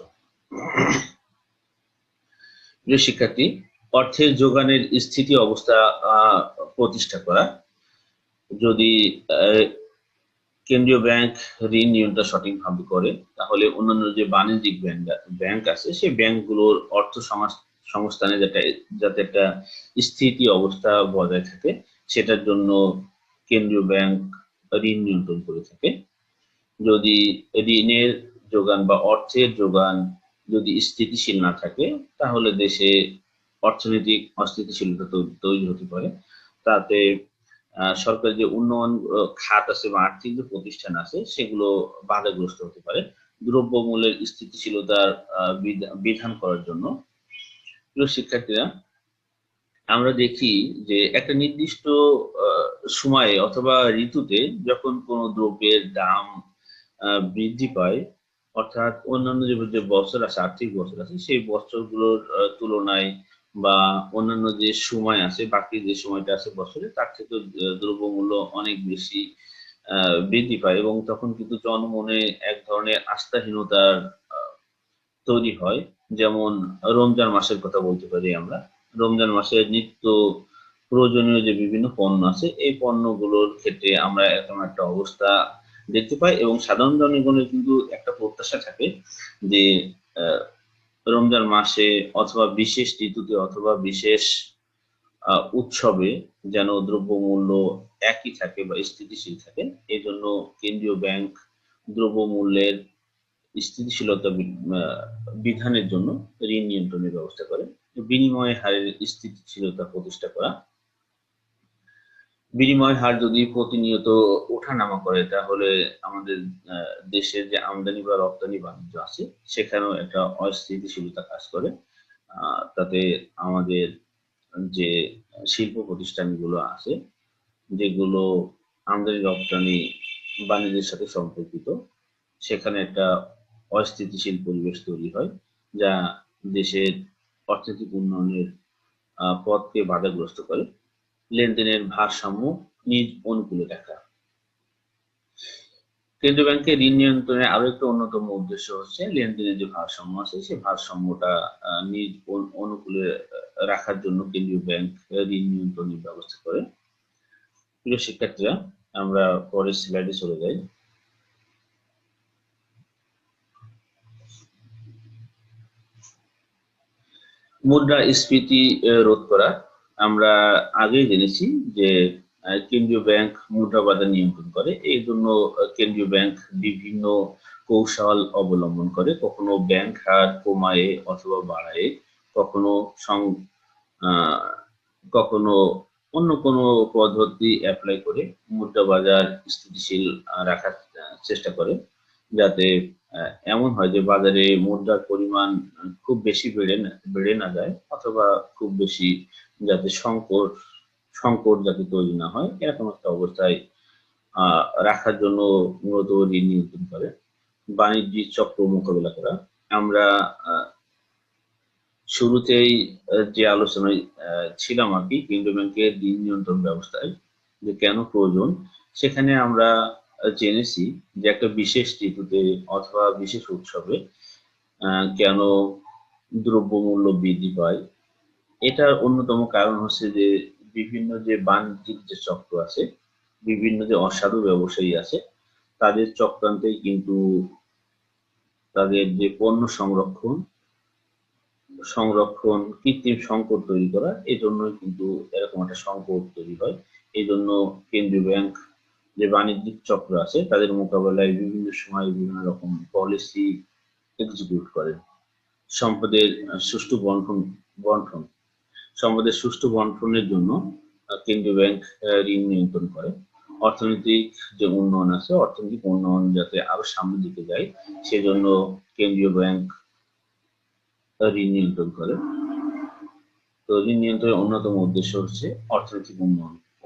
প্রিয় শিক্ষার্থী, অর্থের যোগানের স্থিতি অবস্থা প্রতিষ্ঠা করা। যদি কেন্দ্রীয় ব্যাংক ঋণ নিয়ন্ত্রণ সঠিকভাবে করে তাহলে অন্যান্য যে বাণিজ্যিক ব্যাংক আছে সেই ব্যাংকগুলোর অর্থ সংস্থানে যাতে একটা স্থিতি অবস্থা বজায় থাকে সেটার জন্য কেন্দ্রীয় ব্যাংক ঋণ নিয়ন্ত্রণ করে থাকে। যদি ঋণের যোগান বা অর্থের যোগান যদি স্থিতিশীল না থাকে তাহলে দেশে অর্থনৈতিক অস্থিতিশীলতা তৈরি হতে পারে। তাতে সরকারি যে উন্নয়ন খাত আছে বা আর্থিক যে প্রতিষ্ঠান আছে সেগুলো বাধাগ্রস্ত হতে পারে। দ্রব্যমূল্যের স্থিতিশীলতার বিধান করার জন্য প্রিয় শিক্ষার্থীরা, আমরা দেখি যে একটা নির্দিষ্ট সময়ে অথবা ঋতুতে যখন কোনো দ্রব্যের দাম বৃদ্ধি পায়, অর্থাৎ অন্যান্য যে বছর আছে, আর্থিক বছর আছে, সেই বছরগুলোর তুলনায় বা অন্যান্য যে সময় আছে, বাকি যে সময়টা আছে বছরে, তার থেকে দ্রব্যমূল্য অনেক বেশি বৃদ্ধি পায় এবং তখন কিন্তু জনমনে এক ধরনের আস্থাহীনতার তৈরি হয়। যেমন রমজান মাসের কথা বলতে পারি আমরা। রমজান মাসের নিত্য প্রয়োজনীয় যে বিভিন্ন পণ্য আছে এই পণ্যগুলোর ক্ষেত্রে আমরা এরকম একটা অবস্থা দেখতে পাই এবং সাধারণ জনগণের কিন্তু একটা প্রত্যাশা থাকে যে রমজান মাসে অথবা বিশেষ ঋতুতে অথবা বিশেষ উৎসবে যেন দ্রব্যমূল্য একই থাকে বা স্থিতিশীল থাকে। এই জন্য কেন্দ্রীয় ব্যাংক দ্রব্যমূল্যের স্থিতিশীলতা বিধানের জন্য ঋণ নিয়ন্ত্রণের ব্যবস্থা করে। বিনিময় হারের স্থিতিশীলতা প্রতিষ্ঠা করা। বিনিময় হার যদি প্রতিনিয়ত ওঠানামা করে তাহলে আমাদের দেশের যে আমদানি বা রপ্তানি বাণিজ্য আছে সেখানেও একটা অস্থিতিশীলতা কাজ করে। তাতে আমাদের যে শিল্প প্রতিষ্ঠানগুলো আছে যেগুলো আমদানি রপ্তানি বাণিজ্যের সাথে সম্পর্কিত সেখানে একটা অস্থিতিশীল পরিবেশ তৈরি হয়, যা দেশের অর্থনৈতিক উন্নয়নের পথকে বাধাগ্রস্ত করে। লেনদেনের ভারসাম্য নিজ অনুকূলে রাখা। কেন্দ্রীয় ব্যাংকের ঋণ নিয়ন্ত্রণের আরো একটা অন্যতম উদ্দেশ্য হচ্ছে লেনদেনের যে ভারসাম্য আছে সেই ভারসাম্যটা নিজ অনুকূলে রাখার জন্য কেন্দ্রীয় ব্যাংক ঋণ নিয়ন্ত্রণের ব্যবস্থা করে। প্রিয় শিক্ষার্থীরা, আমরা পরের স্লাইডে চলে যাই। মুদ্রাস্ফীতি রোধ করা। আমরা আগেই জেনেছি যে কেন্দ্রীয় ব্যাংক মুদ্রা বাজার নিয়ন্ত্রণ করে। এই জন্য কেন্দ্রীয় ব্যাংক বিভিন্ন কৌশল অবলম্বন করে, কখনো ব্যাংক হার কমায় অথবা বাড়ায়, কখনো কখনো অন্য কোনো পদ্ধতি অ্যাপ্লাই করে মুদ্রা বাজার স্থিতিশীল রাখার চেষ্টা করে, যাতে এমন হয় যে বাজারে মুদ্রার পরিমাণ খুব বেশি বেড়ে না যায়, অথবা খুব বেশি যাতে সংকট যাতে তৈরি না হয়, এরকম একটা অবস্থায় রাখার জন্য মূলত ঋণ নিয়ন্ত্রণ করে। বাণিজ্যিক চক্র মোকাবেলা করা। আমরা শুরুতেই যে আলোচনায় ছিলাম আর কি, কেন্দ্রীয় ব্যাংকের ঋণ নিয়ন্ত্রণ ব্যবস্থায় যে কেন প্রয়োজন, সেখানে আমরা জেনেছি যে একটা বিশেষ ঋতুতে অথবা বিশেষ উৎসবে কেন দ্রব্যমূল্য বৃদ্ধি পায়। এটার অন্যতম কারণ হচ্ছে যে বিভিন্ন যে বাণিজ্যিক যে চক্র আছে, বিভিন্ন যে অসাধু ব্যবসায়ী আছে, তাদের চক্রান্তেই কিন্তু তাদের যে পণ্য সংরক্ষণ কৃত্রিম সংকট তৈরি করা, এই জন্যই কিন্তু এরকম একটা সংকট তৈরি হয়। এই জন্য কেন্দ্রীয় ব্যাংক যে বাণিজ্যিক চক্র আছে তাদের মোকাবেলায় বিভিন্ন সময় বিভিন্ন রকম পলিসি এক্সিকিউট করে। সম্পদের সুষ্ঠু বন্টন সম্পদের সুষ্ঠু বন্টনের জন্য কেন্দ্রীয় ব্যাংক ঋণ নিয়ন্ত্রণ করে। অর্থনৈতিক যে উন্নয়ন আছে, অর্থনৈতিক উন্নয়ন যাতে আরো সামনের দিকে যায় সেজন্য কেন্দ্রীয় ব্যাংক ঋণ নিয়ন্ত্রণ করে। তো ঋণ নিয়ন্ত্রণের অন্যতম উদ্দেশ্য হচ্ছে অর্থনৈতিক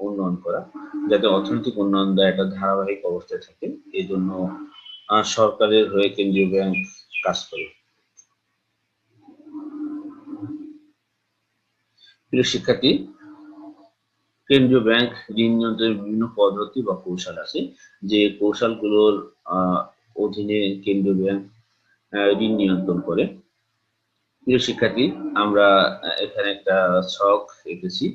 উন্নয়ন করা, যাতে অর্থনৈতিক উন্নয়নটা একটা ধারাবাহিক অবস্থায় থাকে। এই জন্য সরকারের হয়ে কেন্দ্রীয় ব্যাংক কাজ করে। প্রিয় শিক্ষার্থী, কেন্দ্রীয় ব্যাংক ঋণ নিয়ন্ত্রণের বিভিন্ন পদ্ধতি বা কৌশল আছে, যে কৌশলগুলোর অধীনে কেন্দ্রীয় ব্যাংক ঋণ নিয়ন্ত্রণ করে। প্রিয় শিক্ষার্থী, আমরা এখানে একটা ছক এঁকেছি,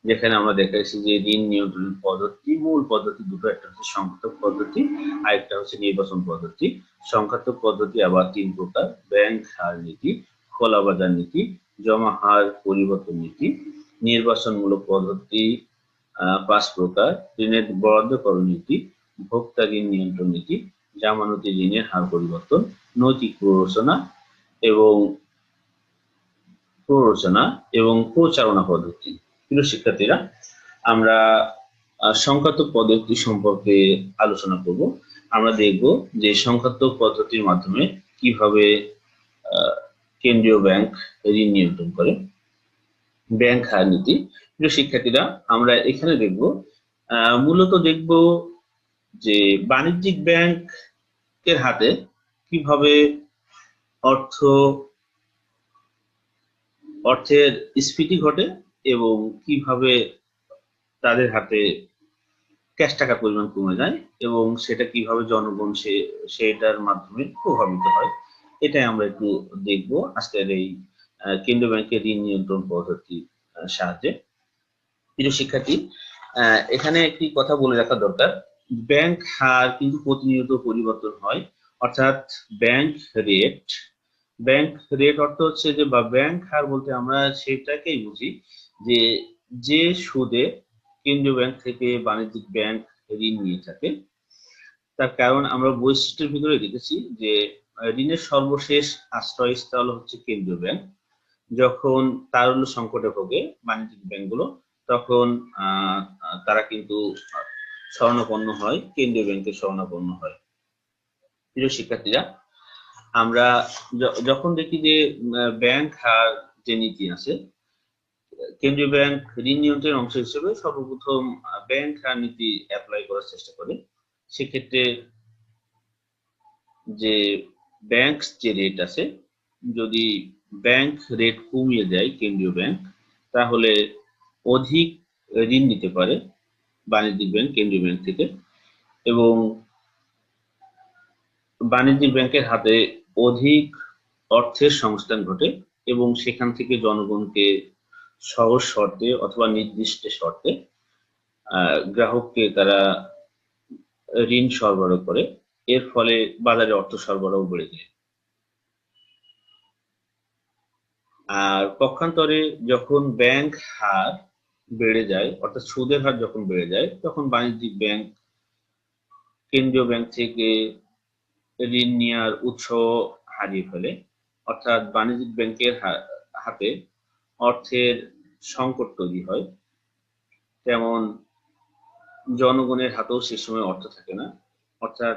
যেখানে আমরা দেখাইছি যে ঋণ নিয়ন্ত্রণের পদ্ধতি, মূল পদ্ধতি দুটো, একটা হচ্ছে সংখ্যাত্মক পদ্ধতি আর একটা হচ্ছে নির্বাচন পদ্ধতি। সংখ্যাত্মক পদ্ধতি আবার তিন প্রকার: ব্যাংক হার নীতি, খোলা বাজার নীতি, জমা হার পরিবর্তন নীতি। নির্বাচনমূলক পদ্ধতি 5 প্রকার: ঋণের বরাদ্দকরণ নীতি, ভোক্তা ঋণ নিয়ন্ত্রণ নীতি, জামানতি ঋণের হার পরিবর্তন, নৈতিক প্ররোচনা এবং প্রচারণা পদ্ধতি। প্রিয় শিক্ষার্থীরা, আমরা সংখ্যাত্মক পদ্ধতি সম্পর্কে আলোচনা করব। আমরা দেখব যে সংখ্যাত্মক পদ্ধতির মাধ্যমে কিভাবে কেন্দ্রীয় ব্যাংক ঋণ নিয়ন্ত্রণ করে। ব্যাংক হার নীতি। প্রিয় শিক্ষার্থীরা, আমরা এখানে দেখব মূলত দেখব যে বাণিজ্যিক ব্যাংকের হাতে কিভাবে অর্থের স্ফীতি ঘটে এবং কিভাবে তাদের হাতে ক্যাশ টাকার পরিমাণ কমে যায় এবং সেটা কিভাবে জনগণ সেটার মাধ্যমে প্রভাবিত হয়, এটাই আমরা একটু দেখব আজকের এই কেন্দ্রীয় ব্যাংকের ঋণ নিয়ন্ত্রণ পদ্ধতির সাহায্যে। প্রিয় শিক্ষার্থী, এখানে একটি কথা বলে রাখা দরকার, ব্যাংক হার কিন্তু প্রতিনিয়ত পরিবর্তন হয়, অর্থাৎ ব্যাংক রেট অর্থ হচ্ছে যে, বা ব্যাংক হার বলতে আমরা সেটাকেই বুঝি যে সুদে কেন্দ্রীয় ব্যাংক থেকে বাণিজ্যিক ব্যাংক ঋণ নিয়ে থাকে। তার কারণ আমরা বৈশিষ্ট্যের ভিতরে দেখেছি যে ঋণের সর্বশেষ আশ্রয়স্থল হচ্ছে কেন্দ্রীয় ব্যাংক। যখন তারল্য সংকটে ভোগে বাণিজ্যিক ব্যাংকগুলো, তখন তারা কিন্তু শরণাপন্ন হয়, কেন্দ্রীয় ব্যাংকের শরণাপন্ন হয়। প্রিয় শিক্ষার্থীরা, আমরা যখন দেখি যে ব্যাংক আর যে নীতি আছে, কেন্দ্রীয় ব্যাংক ঋণ নিয়ন্ত্রণের অংশ হিসেবে সর্বপ্রথম ব্যাংক হার নীতি অ্যাপ্লাই করার চেষ্টা করে। সেক্ষেত্রে যে ব্যাংক যে রেট আছে, যদি ব্যাংক রেট কমিয়ে দেয় কেন্দ্রীয় ব্যাংক, তাহলে অধিক ঋণ নিতে পারে বাণিজ্যিক ব্যাংক কেন্দ্রীয় ব্যাংক থেকে, এবং বাণিজ্যিক ব্যাংকের হাতে অধিক অর্থের সংস্থান ঘটে এবং সেখান থেকে জনগণকে সহজ শর্তে অথবা নির্দিষ্ট শর্তে গ্রাহককে তারা ঋণ সরবরাহ করে। এর ফলে বাজারে অর্থ সরবরাহ বেড়ে যায়। আর পক্ষান্তরে যখন ব্যাংক হার বেড়ে যায়, অর্থাৎ সুদের হার যখন বেড়ে যায়, তখন বাণিজ্যিক ব্যাংক কেন্দ্রীয় ব্যাংক থেকে ঋণ নেওয়ার উৎস হারিয়ে ফেলে। অর্থাৎ বাণিজ্যিক ব্যাংকের হাতে অর্থের সংকট তৈরি হয়। তেমন জনগণের হাতেও সে সময় অর্থ থাকে না। অর্থাৎ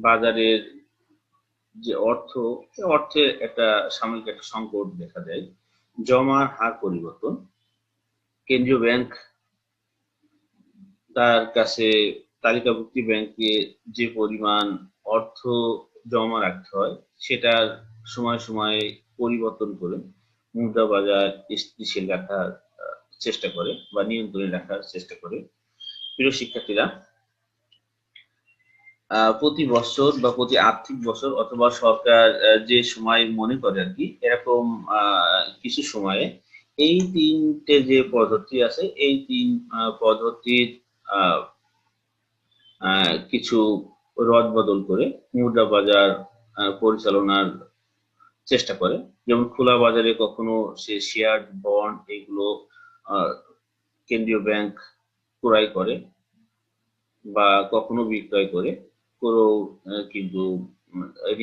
বাজারের যে অর্থের একটা সাময়িক একটা সংকট দেখা দেয়। জমার হার পরিবর্তন, কেন্দ্রীয় ব্যাংক তার কাছে তালিকাভুক্ত ব্যাংকে যে পরিমাণ অর্থ জমা রাখতে হয়, সেটার সময় সময়ে পরিবর্তন করে মুদ্রা বাজার স্থিতিশীল রাখার চেষ্টা করে বা নিয়ন্ত্রণে রাখার চেষ্টা করে। প্রিয় শিক্ষার্থীরা, প্রতি বছর বা প্রতি আর্থিক বছর অথবা সরকার যে সময় মনে করে আর কি, এরকম কিছু সময়ে এই তিনটে যে পদ্ধতি আছে, এই তিন পদ্ধতির কিছু রদ বদল করে মুদ্রা বাজার পরিচালনার চেষ্টা করে। যেমন খোলা বাজারে কখনো সে শেয়ার, বন্ড এগুলো কেন্দ্রীয় ব্যাংক ক্রয় করে বা কখনো বিক্রয় করে, কোনো কিন্তু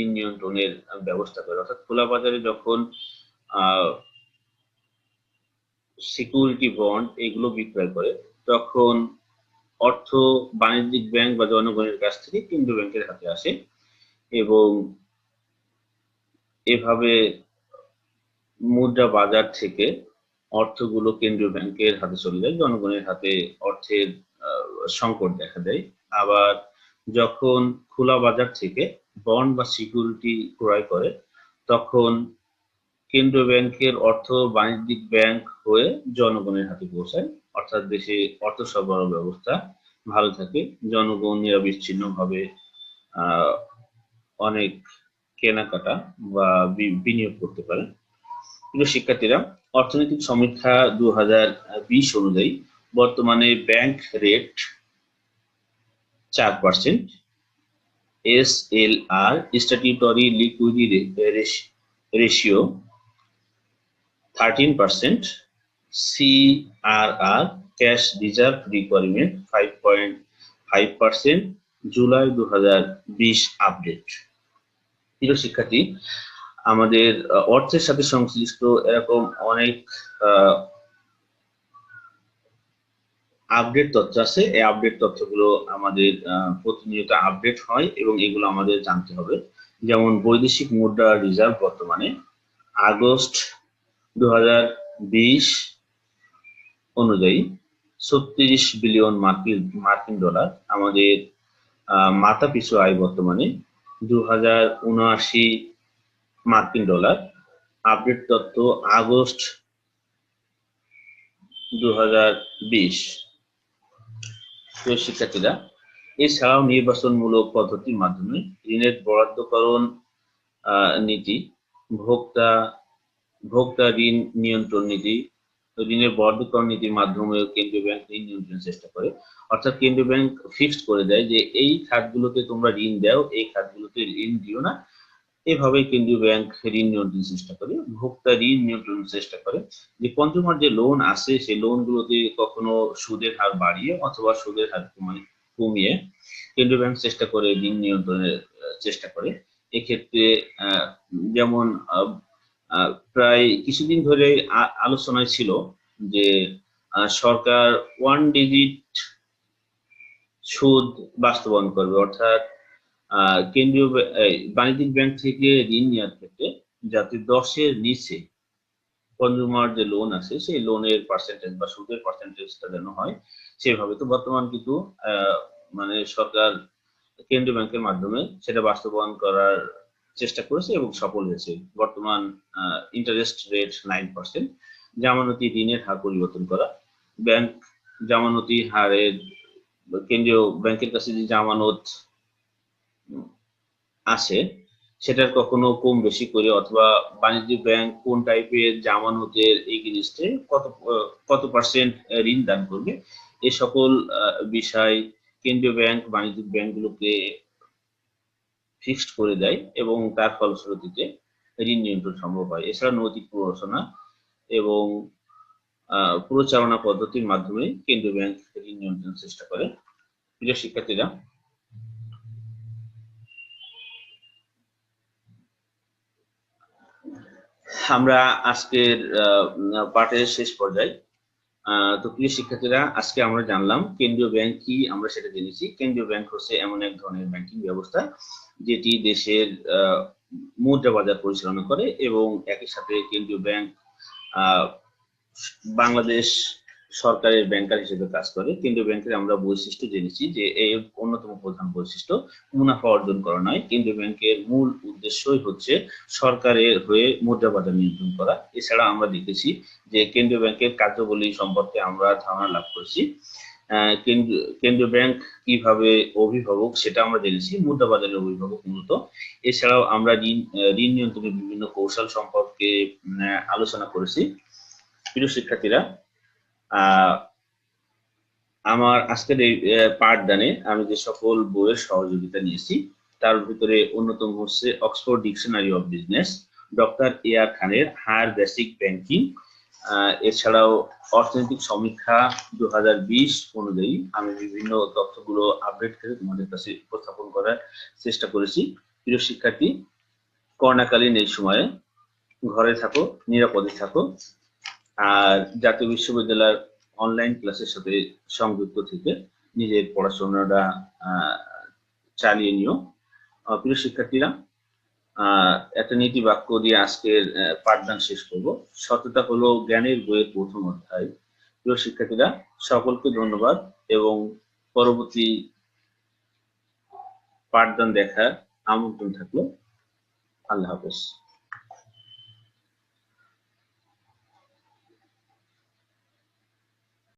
ঋণ নিয়ন্ত্রণের ব্যবস্থা করে। অর্থাৎ খোলা বাজারে যখন সিকিউরিটি বন্ড এগুলো বিক্রয় করে, তখন অর্থ বাণিজ্যিক ব্যাংক বা জনগণের কাছ থেকে কেন্দ্রীয় ব্যাংকের হাতে আসে এবং এভাবে মুদ্রা বাজার থেকে অর্থগুলো কেন্দ্রীয় ব্যাংকের হাতে চলে যায়, জনগণের হাতে অর্থের সংকট দেখা দেয়। আবার যখন খোলা বাজার থেকে বন্ড বা সিকিউরিটি ক্রয় করে, তখন কেন্দ্রীয় ব্যাংকের অর্থ বাণিজ্যিক ব্যাংক হয়ে জনগণের হাতে পৌঁছায়। অর্থাৎ দেশে অর্থ সরবরাহ ব্যবস্থা ভালো থাকে, জনগণ নিরবিচ্ছিন্ন ভাবে অনেক কেনাকাটা বা বিনিয়োগ করতে পারে। প্রিয় শিক্ষার্থীরা, অর্থনৈতিক সমীক্ষা 2020 অনুযায়ী বর্তমানে bank rate 4%, SLR statutory liquidity ratio 13%, CRR cash reserve requirement 5.5%, July 2020 update. প্রিয় শিক্ষার্থী, আমাদের অর্থের সাথে সংশ্লিষ্ট এরকম অনেক আপডেট তথ্য আছে। এই আপডেট তথ্যগুলো আমাদের প্রতিনিয়ত আপডেট হয় এবং এগুলো আমাদের জানতে হবে। যেমন বৈদেশিক মুদ্রা রিজার্ভ বর্তমানে আগস্ট 2020 অনুযায়ী 36 বিলিয়ন মার্কিন ডলার। আমাদের মাথা পিছু আয় বর্তমানে 2079 মার্কিন ডলার। আপডেট তথ্য আগস্ট 2020। শিক্ষার্থীরা, এছাড়াও নির্বাচনমূলক পদ্ধতির মাধ্যমে ঋণের বরাদ্দকরণ নীতি, ভোক্তা ঋণ নিয়ন্ত্রণ নীতি, ঋণের বরাদ্দকরণ নীতির মাধ্যমে কেন্দ্রীয় ব্যাংক ঋণ নিয়ন্ত্রণের চেষ্টা করে। অর্থাৎ কেন্দ্রীয় ব্যাংক ফিক্সড করে দেয় যে এই খাতগুলোতে তোমরা ঋণ দাও, এই খাতগুলোতে ঋণ দিও না। এভাবে কেন্দ্রীয় ব্যাংক ঋণ নিয়ন্ত্রণের চেষ্টা করে, ভোক্তা ঋণ নিয়ন্ত্রণের চেষ্টা করে। যে কনজিউমার যে লোন আছে, সেই লোনগুলোতে কখনো সুদের হার বাড়িয়ে অথবা সুদের হার কমিয়ে কেন্দ্রীয় ব্যাংক চেষ্টা করে ঋণ নিয়ন্ত্রণের চেষ্টা করে। এক্ষেত্রে যেমন প্রায় কিছুদিন ধরে আলোচনায় ছিল যে সরকার 1 ডিজিট সুদ বাস্তবায়ন করবে, অর্থাৎ কেন্দ্রীয় বাণিজ্যিক ব্যাংক থেকে ঋণ নেওয়ার ক্ষেত্রে যাতে 10-এর নিচে কনজিউমার যে লোন আছে সেই লোনের পার্সেন্টেজ বা সুদের পার্সেন্টেজটা যেন হয় সেভাবে। তো বর্তমান কিন্তু মানে সরকার কেন্দ্রীয় ব্যাংকের মাধ্যমে সেটা বাস্তবায়ন করার চেষ্টা করেছে এবং সফল হয়েছে। বর্তমান ইন্টারেস্ট রেট 9%। জামানতি ঋণের হার পরিবর্তন করা, ব্যাংক জামানতি হারের কেন্দ্রীয় ব্যাংকের কাছে যে জামানত আছে সেটার কখনো কম বেশি করে, অথবা বাণিজ্যিক ব্যাংক কোন টাইপের জামানতের এগেইনস্টে কত পার্সেন্ট ঋণ দান করবে, এই সকল বিষয় কেন্দ্রীয় ব্যাংক বাণিজ্যিক ব্যাংকগুলোকে ফিক্সড করে দেয় এবং তার ফলশ্রুতিতে ঋণ নিয়ন্ত্রণ সম্ভব হয়। এছাড়া নৈতিক প্ররোচনা এবং প্রচারণা পদ্ধতির মাধ্যমে কেন্দ্রীয় ব্যাংক ঋণ নিয়ন্ত্রণের চেষ্টা করে। প্রিয় শিক্ষার্থীরা, আমরা আজকের পাঠের শেষ পর্যায়ে। তো প্রিয় শিক্ষার্থীরা, আজকে আমরা জানলাম কেন্দ্রীয় ব্যাংক কি, আমরা সেটা জেনেছি। কেন্দ্রীয় ব্যাংক হচ্ছে এমন এক ধরনের ব্যাংকিং ব্যবস্থা যেটি দেশের মুদ্রা বাজার পরিচালনা করে এবং একই সাথে কেন্দ্রীয় ব্যাংক বাংলাদেশ সরকারের ব্যাংকার হিসেবে কাজ করে। কেন্দ্রীয় ব্যাংকের আমরা বৈশিষ্ট্য জেনেছি যে এর অন্যতম প্রধান বৈশিষ্ট্য মুনাফা অর্জন করা নয়। কেন্দ্রীয় ব্যাংকের মূল উদ্দেশ্যই হচ্ছে সরকারের হয়ে মুদ্রা বাজার নিয়ন্ত্রণ করা। এছাড়া আমরা দেখেছি যে কেন্দ্রীয় ব্যাংকের কার্যাবলী সম্পর্কে আমরা ধারণা লাভ করেছি। কেন্দ্রীয় ব্যাংক কিভাবে অভিভাবক সেটা আমরা জেনেছি, মুদ্রা বাজারের অভিভাবক মূলত। এছাড়াও আমরা ঋণ নিয়ন্ত্রণের বিভিন্ন কৌশল সম্পর্কে আলোচনা করেছি। প্রিয় শিক্ষার্থীরা, আমার আজকের এই পাঠদানে আমি যে সকল বইয়ের সহযোগিতা নিয়েছি তার ভিতরে অন্যতম হচ্ছে Oxford dictionary of business, doctor A R. খানের হায়ার বেসিক ব্যাংকিং। এছাড়াও অর্থনৈতিক সমীক্ষা 2020 অনুযায়ী আমি বিভিন্ন তথ্যগুলো আপডেট করে তোমাদের কাছে উপস্থাপন করার চেষ্টা করেছি। প্রিয় শিক্ষার্থী, করোনাকালীন এই সময়ে ঘরে থাকো, নিরাপদে থাকো, আর জাতীয় বিশ্ববিদ্যালয়ের অনলাইন ক্লাসের সাথে সংযুক্ত থেকে নিজের পড়াশোনাটা চালিয়ে নিও। প্রিয় শিক্ষার্থীরা, একটা নীতি বাক্য দিয়ে আজকের পাঠদান শেষ করব। সততা হলো জ্ঞানের বইয়ের প্রথম অধ্যায়। প্রিয় শিক্ষার্থীরা, সকলকে ধন্যবাদ এবং পরবর্তী পাঠদান দেখার আমন্ত্রণ থাকলো। আল্লাহ হাফেজ।